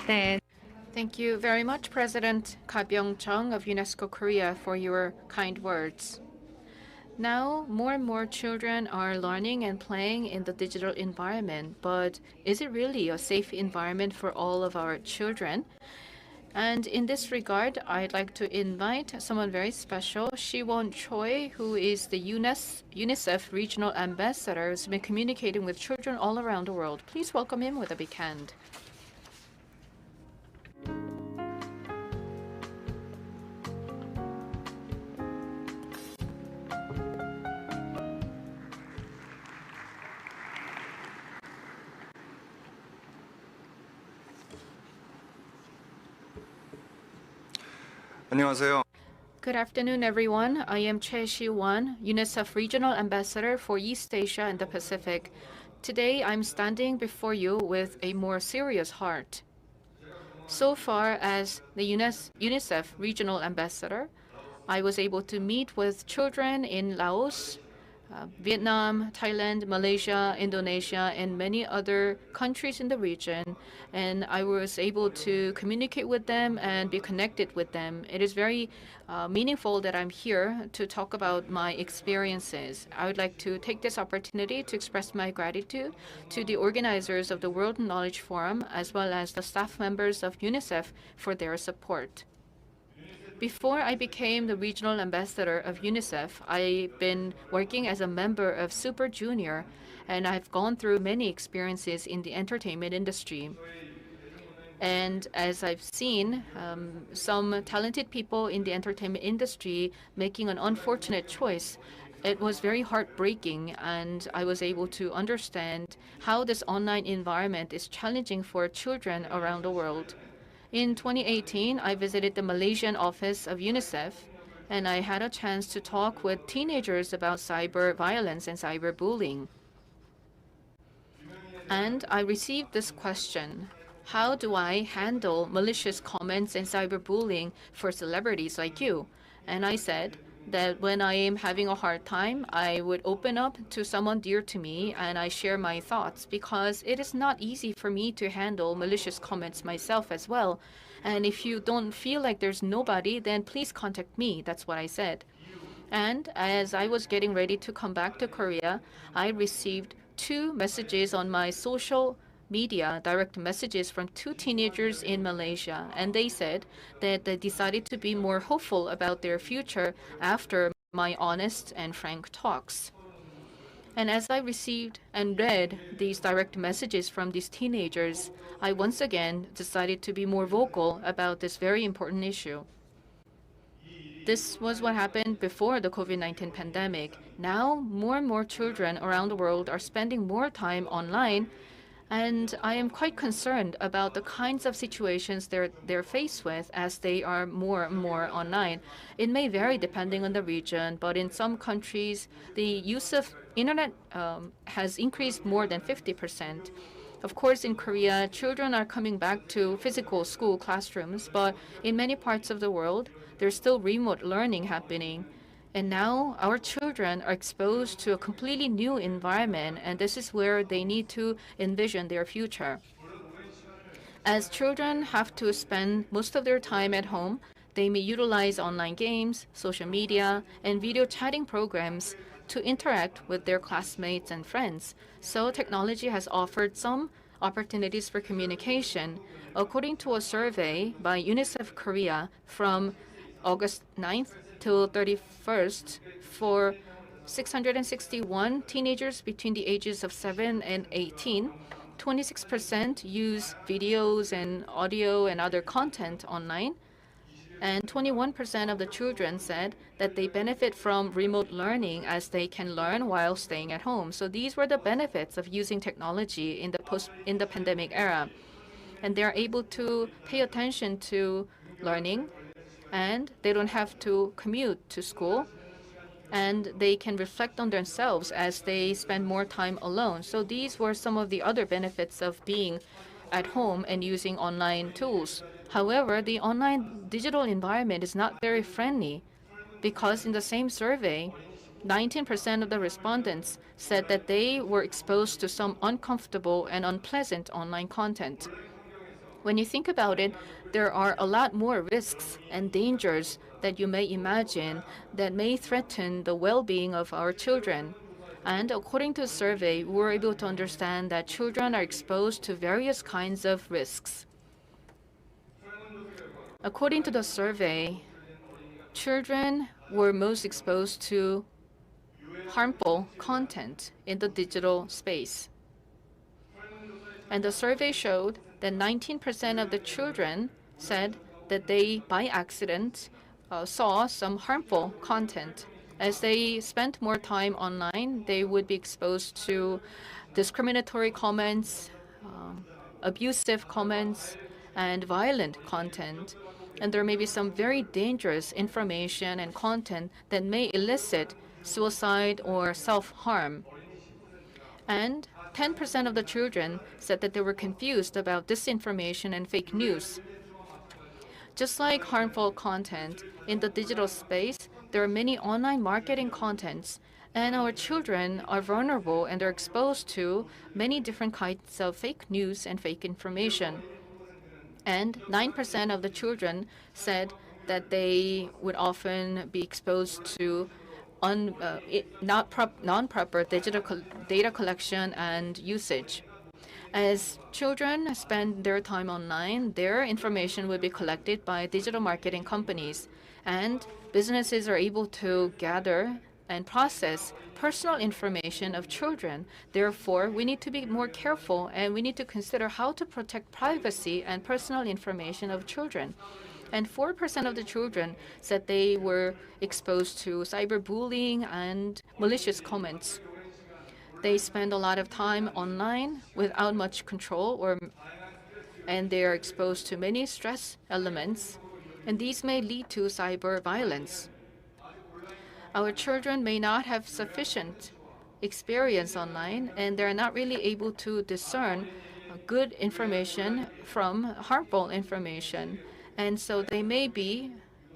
네, Thank you very much, President Ka Byung-chung of UNESCO Korea, for your kind words. Now, more and more children are learning and playing in the digital environment, but is it really a safe environment for all of our children? And in this regard, I'd like to invite someone very special, Siwon Choi, who is the UNICEF Regional Ambassador, who's been communicating with children all around the world. Please welcome him with a big hand. 안녕하세요. Good afternoon, everyone. I am Choi Siwon, UNICEF Regional Ambassador for East Asia and the Pacific. Today, I'm standing before you with a more serious heart. So far as the UNICEF Regional Ambassador, I was able to meet with children in Laos, Vietnam, Thailand, Malaysia, Indonesia, and many other countries in the region. And I was able to communicate with them and be connected with them. It is very meaningful that I'm here to talk about my experiences. I would like to take this opportunity to express my gratitude to the organizers of the World Knowledge Forum, as well as the staff members of UNICEF for their support. Before I became the regional ambassador of UNICEF, I've been working as a member of Super Junior, and I've gone through many experiences in the entertainment industry. And as I've seen some talented people in the entertainment industry making an unfortunate choice, it was very heartbreaking, and I was able to understand how this online environment is challenging for children around the world. In 2018, I visited the Malaysian office of UNICEF, and I had a chance to talk with teenagers about cyber violence and cyberbullying. And I received this question: how do I handle malicious comments and cyberbullying for celebrities like you? And I said that when I am having a hard time, I would open up to someone dear to me and I share my thoughts, because it is not easy for me to handle malicious comments myself as well. And if you don't feel like there's nobody, then please contact me. That's what I said. And as I was getting ready to come back to Korea, I received 2 messages on my social media, direct messages from 2 teenagers in Malaysia, and they said that they decided to be more hopeful about their future after my honest and frank talks. And as I received and read these direct messages from these teenagers, I once again decided to be more vocal about this very important issue. This was what happened before the COVID-19 pandemic. Now, more and more children around the world are spending more time online, and I am quite concerned about the kinds of situations they're faced with as they are more and more online. It may vary depending on the region, but in some countries, the use of internet has increased more than 50%. Of course, in Korea, children are coming back to physical school classrooms, but in many parts of the world, there's still remote learning happening. And now our children are exposed to a completely new environment, and this is where they need to envision their future. As children have to spend most of their time at home, they may utilize online games, social media, and video chatting programs to interact with their classmates and friends. So technology has offered some opportunities for communication. According to a survey by UNICEF Korea from August 9th till 31st, for 661 teenagers between the ages of 7 and 18, 26% use videos and audio and other content online, and 21% of the children said that they benefit from remote learning as they can learn while staying at home. So these were the benefits of using technology in the pandemic era. And they're able to pay attention to learning, and they don't have to commute to school, and they can reflect on themselves as they spend more time alone. So these were some of the other benefits of being at home and using online tools. However, the online digital environment is not very friendly, because in the same survey, 19% of the respondents said that they were exposed to some uncomfortable and unpleasant online content. When you think about it, there are a lot more risks and dangers that you may imagine that may threaten the well-being of our children. And according to a survey, we were able to understand that children are exposed to various kinds of risks. According to the survey, children were most exposed to harmful content in the digital space. And the survey showed that 19% of the children said that they, by accident, saw some harmful content. As they spent more time online, they would be exposed to discriminatory comments, abusive comments, and violent content. And there may be some very dangerous information and content that may elicit suicide or self-harm. And 10% of the children said that they were confused about disinformation and fake news. Just like harmful content in the digital space, there are many online marketing contents, and our children are vulnerable and are exposed to many different kinds of fake news and fake information. And 9% of the children said that they would often be exposed to non-proper digital data collection and usage. As children spend their time online, their information will be collected by digital marketing companies, and businesses are able to gather and process personal information of children. Therefore, we need to be more careful and we need to consider how to protect privacy and personal information of children. And 4% of the children said they were exposed to cyberbullying and malicious comments. They spend a lot of time online without much control, and they are exposed to many stress elements, and these may lead to cyber violence. Our children may not have sufficient experience online, and they're not really able to discern good information from harmful information. And so they may be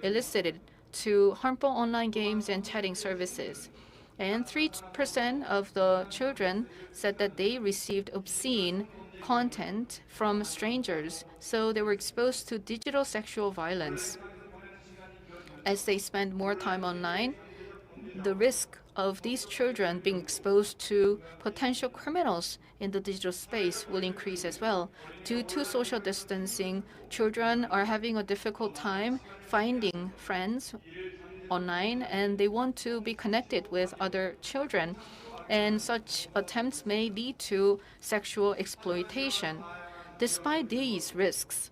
elicited to harmful online games and chatting services. And 3% of the children said that they received obscene content from strangers, so they were exposed to digital sexual violence. As they spend more time online, the risk of these children being exposed to potential criminals in the digital space will increase as well. Due to social distancing, children are having a difficult time finding friends online, and they want to be connected with other children. And such attempts may lead to sexual exploitation. Despite these risks,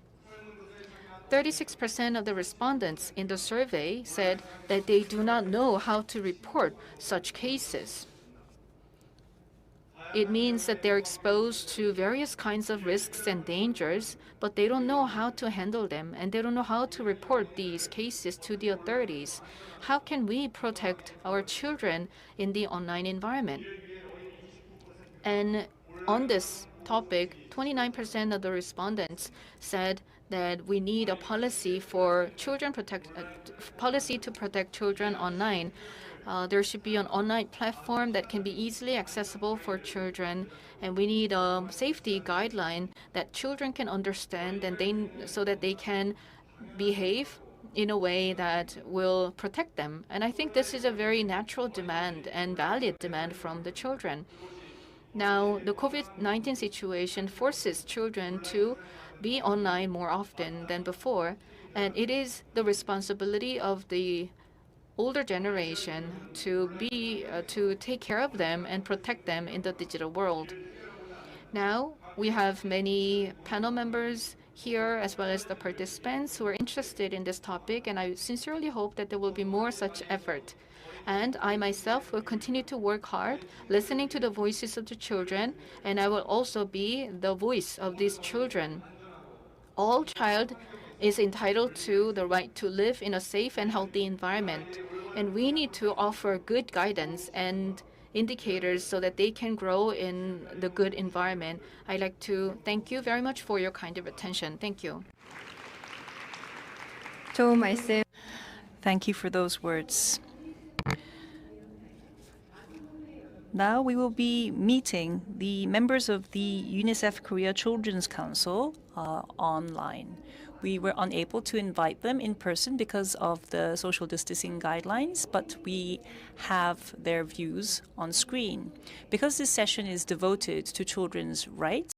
36% of the respondents in the survey said that they do not know how to report such cases. It means that they're exposed to various kinds of risks and dangers, but they don't know how to handle them, and they don't know how to report these cases to the authorities. How can we protect our children in the online environment? And on this topic, 29% of the respondents said that we need a policy for policy to protect children online. There should be an online platform that can be easily accessible for children, and we need a safety guideline that children can understand and so that they can behave in a way that will protect them. And I think this is a very natural demand and valid demand from the children. Now, the COVID-19 situation forces children to be online more often than before, and it is the responsibility of the older generation to take care of them and protect them in the digital world. Now, we have many panel members here as well as the participants who are interested in this topic, and I sincerely hope that there will be more such effort. And I myself will continue to work hard, listening to the voices of the children, and I will also be the voice of these children. All child is entitled to the right to live in a safe and healthy environment, and we need to offer good guidance and indicators so that they can grow in the good environment. I'd like to thank you very much for your kind of attention. Thank you. 좋은 말씀. Thank you for those words. Now we will be meeting the members of the UNICEF Korea Children's Council online. We were unable to invite them in person because of the social distancing guidelines, but we have their views on screen. Because this session is devoted to children's rights,